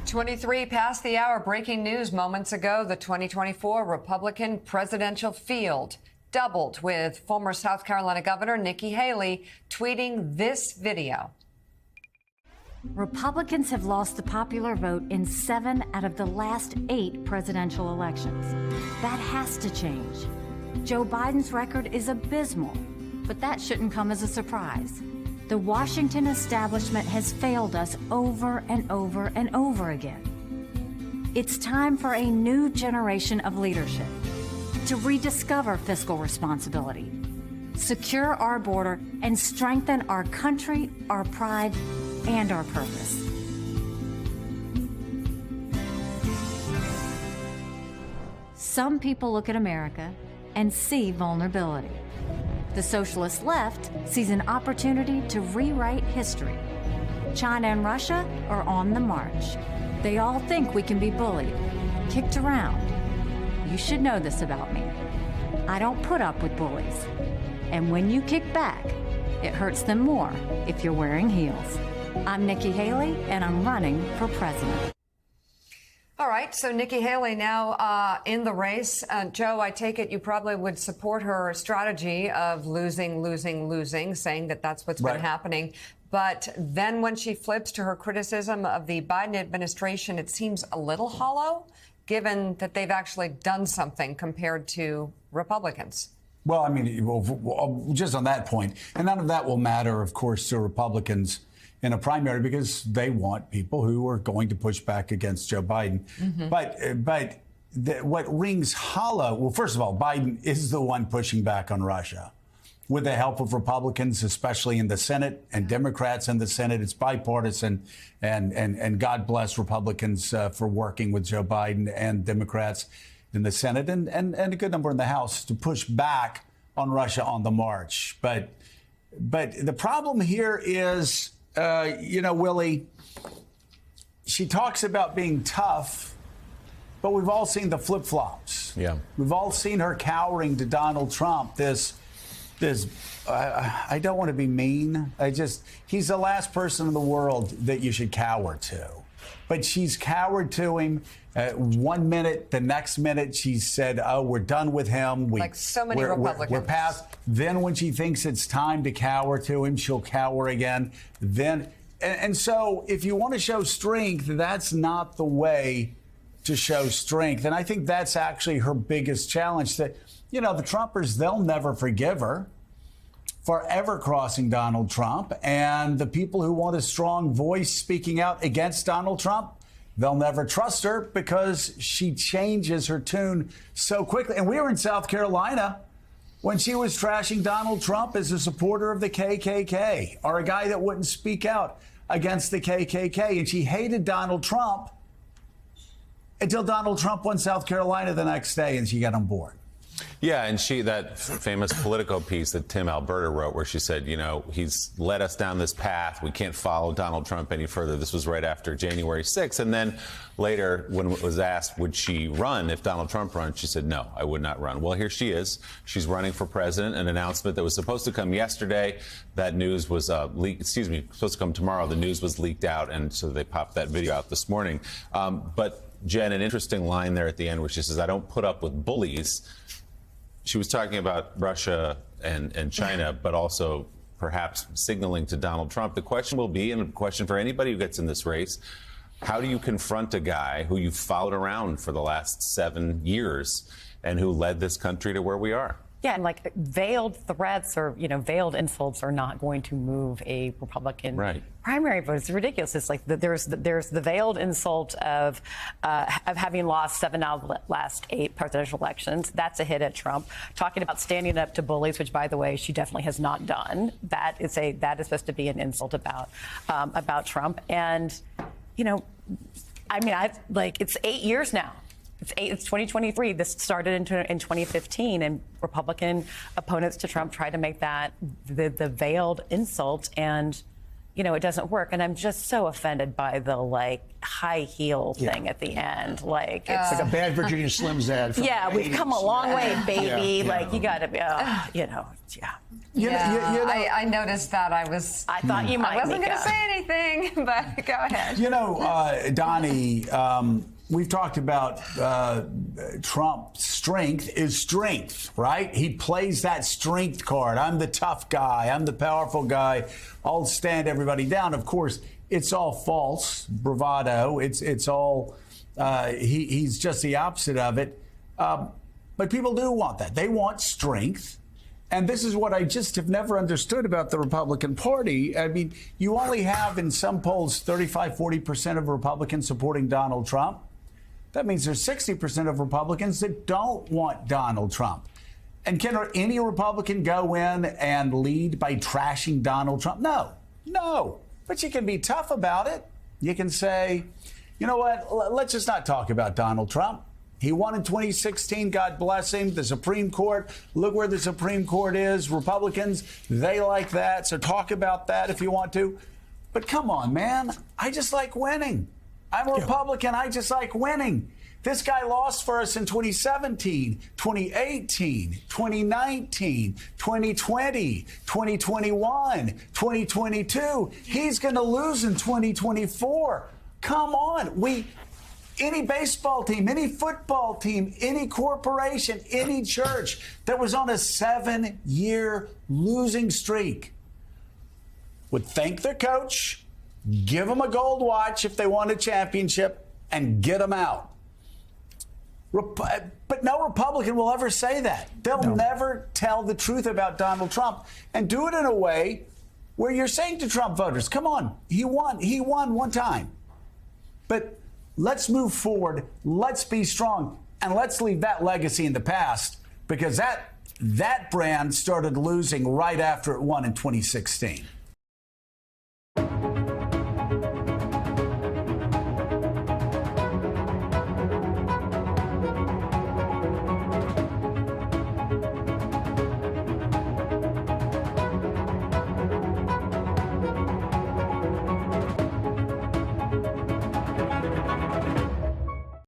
23 past the hour. Breaking news moments ago. The 2024 Republican presidential field doubled with former South Carolina Governor Nikki Haley tweeting this video. Republicans have lost the popular vote in 7 out of the last 8 presidential elections. That has to change. Joe Biden's record is abysmal, but that shouldn't come as a surprise. The Washington establishment has failed us over and over and over again. It's time for a new generation of leadership to rediscover fiscal responsibility, secure our border, and strengthen our country, our pride, and our purpose. Some people look at America and see vulnerability. The socialist left sees an opportunity to rewrite history. China and Russia are on the march. They all think we can be bullied, kicked around. You should know this about me. I don't put up with bullies. And when you kick back, it hurts them more if you're wearing heels. I'm Nikki Haley, and I'm running for president. All right, so Nikki Haley now in the race. Joe, I take it you probably would support her strategy of losing, saying that that's what's been happening. But then when she flips to her criticism of the Biden administration, it seems a little hollow, given that they've actually done something compared to Republicans. Well, I mean, just on that point, and none of that will matter, of course, to Republicans in a primary because they want people who are going to push back against Joe Biden. But what rings hollow, well, first of all, Biden is the one pushing back on Russia with the help of Republicans, especially in the Senate, and Democrats in the Senate. It's bipartisan, and God bless Republicans for working with Joe Biden and Democrats in the Senate and a good number in the House to push back on Russia on the march. But the problem here is, Willie, she talks about being tough, but we've all seen the flip-flops. Yeah. We've all seen her cowering to Donald Trump. I don't want to be mean. He's the last person in the world that you should cower to. But she's cowered to him. 1 minute, the next minute, she said, "Oh, we're done with him." Like so many Republicans. We're past. Then, when she thinks it's time to cower to him, she'll cower again. And so, if you want to show strength, that's not the way to show strength. And I think that's actually her biggest challenge. That the Trumpers, they'll never forgive her for ever crossing Donald Trump. And the people who want a strong voice speaking out against Donald Trump, they'll never trust her because she changes her tune so quickly. And we were in South Carolina when she was trashing Donald Trump as a supporter of the KKK or a guy that wouldn't speak out against the KKK. And she hated Donald Trump until Donald Trump won South Carolina the next day and she got on board. Yeah, and that famous Politico piece that Tim Alberta wrote where she said, he's led us down this path. We can't follow Donald Trump any further. This was right after January 6th. And then later, when it was asked, would she run if Donald Trump runs, she said, no, I would not run. Well, here she is. She's running for president. An announcement that was supposed to come yesterday. That news was supposed to come tomorrow. The news was leaked out. And so they popped that video out this morning. But Jen, an interesting line there at the end where she says, I don't put up with bullies. She was talking about Russia and China, but also perhaps signaling to Donald Trump. The question will be, and a question for anybody who gets in this race, how do you confront a guy who you've followed around for the last 7 years and who led this country to where we are? Yeah, and veiled threats or, veiled insults are not going to move a Republican primary vote. It's ridiculous. It's like there's the veiled insult of having lost 7 out of the last 8 presidential elections. That's a hit at Trump. Talking about standing up to bullies, which, by the way, she definitely has not done. That is supposed to be an insult about Trump. And, it's 8 years now. It's 2023. This started in 2015, and Republican opponents to Trump tried to make that the veiled insult. And, it doesn't work. And I'm just so offended by the high heel thing at the end. It's like a bad Virginia Slims ad. Yeah, we've come a long way, baby. You got to be, I noticed that. I thought you might. I wasn't going to say anything, but go ahead. Donnie, we've talked about Trump's strength is strength, right? He plays that strength card. I'm the tough guy. I'm the powerful guy. I'll stand everybody down. Of course, it's all false bravado. It's all, he's just the opposite of it. But people do want that. They want strength. And this is what I just have never understood about the Republican Party. I mean, you only have in some polls 35-40% of Republicans supporting Donald Trump. That means there's 60% of Republicans that don't want Donald Trump. And can any Republican go in and lead by trashing Donald Trump? No. But you can be tough about it. You can say, you know what, let's just not talk about Donald Trump. He won in 2016, God bless him. The Supreme Court, look where the Supreme Court is. Republicans, they like that, so talk about that if you want to. But come on, man, I just like winning. I'm a Republican, I just like winning. This guy lost for us in 2017, 2018, 2019, 2020, 2021, 2022. He's going to lose in 2024. Come on. Any baseball team, any football team, any corporation, any church that was on a 7-year losing streak would thank their coach, give them a gold watch if they won a championship, and get them out. But no Republican will ever say that. They'll never tell the truth about Donald Trump and do it in a way where you're saying to Trump voters, come on, he won one time. But let's move forward. Let's be strong. And let's leave that legacy in the past, because that brand started losing right after it won in 2016.